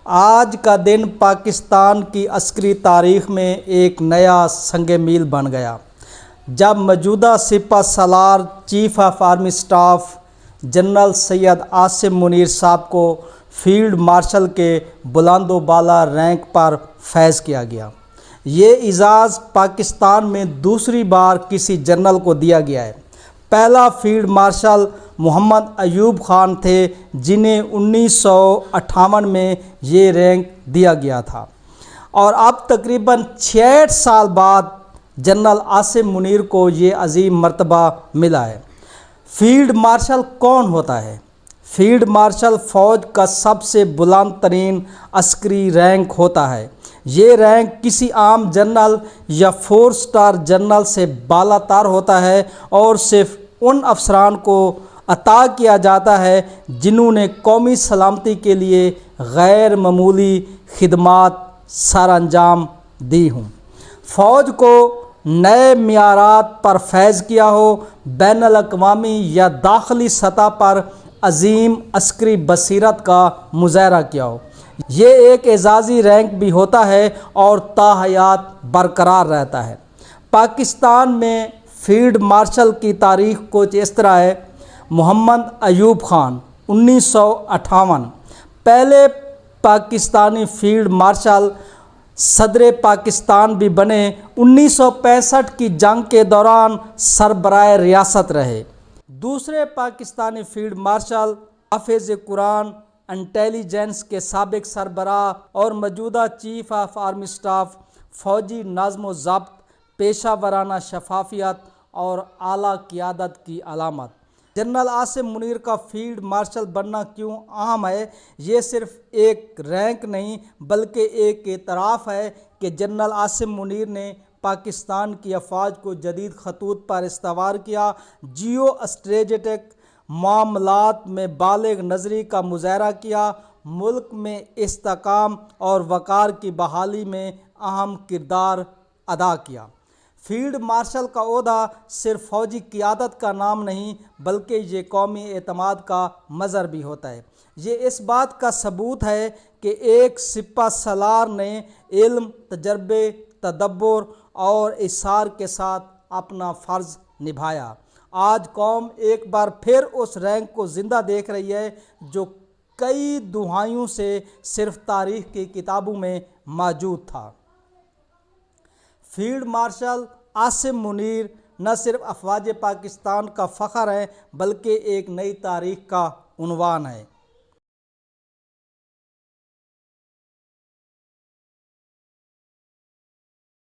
آج کا دن پاکستان کی عسکری تاریخ میں ایک نیا سنگ میل بن گیا جب موجودہ سپہ سالار chief of army staff general Syed Asim Munir صاحب کو فیلڈ مارشل کے بلند و بالا رینک پر فیض کیا گیا۔ یہ اعزاز پاکستان میں دوسری بار کسی جنرل کو دیا گیا ہے۔ پہلا فیلڈ مارشل محمد ایوب خان تھے جنہیں 1958 میں یہ رینک دیا گیا تھا، اور اب تقریباً 66 سال بعد جنرل عاصم منیر کو یہ عظیم مرتبہ ملا ہے۔ فیلڈ مارشل کون ہوتا ہے؟ فیلڈ مارشل فوج کا سب سے بلند ترین عسکری رینک ہوتا ہے۔ یہ رینک کسی عام جنرل یا 4 اسٹار جنرل سے بالا تر ہوتا ہے اور صرف ان افسران کو عطا کیا جاتا ہے جنہوں نے قومی سلامتی کے لیے غیر معمولی خدمات سر انجام دی ہوں، فوج کو نئے معیارات پر فیض کیا ہو، بین الاقوامی یا داخلی سطح پر عظیم عسکری بصیرت کا مظاہرہ کیا ہو۔ یہ ایک اعزازی رینک بھی ہوتا ہے اور تا حیات برقرار رہتا ہے۔ پاکستان میں فیلڈ مارشل کی تاریخ کچھ اس طرح ہے۔ محمد ایوب خان 1958 پہلے پاکستانی فیلڈ مارشل صدر پاکستان بھی بنے۔ 1965 کی جنگ کے دوران سربراہ ریاست رہے۔ دوسرے پاکستانی فیلڈ مارشل حافظ قرآن انٹیلی جنس کے سابق سربراہ اور موجودہ چیف آف آرمی اسٹاف، فوجی نظم و ضبط، پیشہ ورانہ شفافیت اور اعلیٰ قیادت کی علامت۔ جنرل عاصم منیر کا فیلڈ مارشل بننا کیوں اہم ہے؟ یہ صرف ایک رینک نہیں بلکہ ایک اعتراف ہے کہ جنرل عاصم منیر نے پاکستان کی افواج کو جدید خطوط پر استوار کیا، جیو اسٹریٹجک معاملات میں بالغ نظری کا مظاہرہ کیا، ملک میں استحکام اور وقار کی بحالی میں اہم کردار ادا کیا۔ فیلڈ مارشل کا عہدہ صرف فوجی قیادت کا نام نہیں بلکہ یہ قومی اعتماد کا مظہر بھی ہوتا ہے۔ یہ اس بات کا ثبوت ہے کہ ایک سپہ سالار نے علم، تجربے، تدبر اور اصرار کے ساتھ اپنا فرض نبھایا۔ آج قوم ایک بار پھر اس رینک کو زندہ دیکھ رہی ہے جو کئی دہائیوں سے صرف تاریخ کی کتابوں میں موجود تھا۔ فیلڈ مارشل عاصم منیر نہ صرف افواج پاکستان کا فخر ہے بلکہ ایک نئی تاریخ کا عنوان ہے۔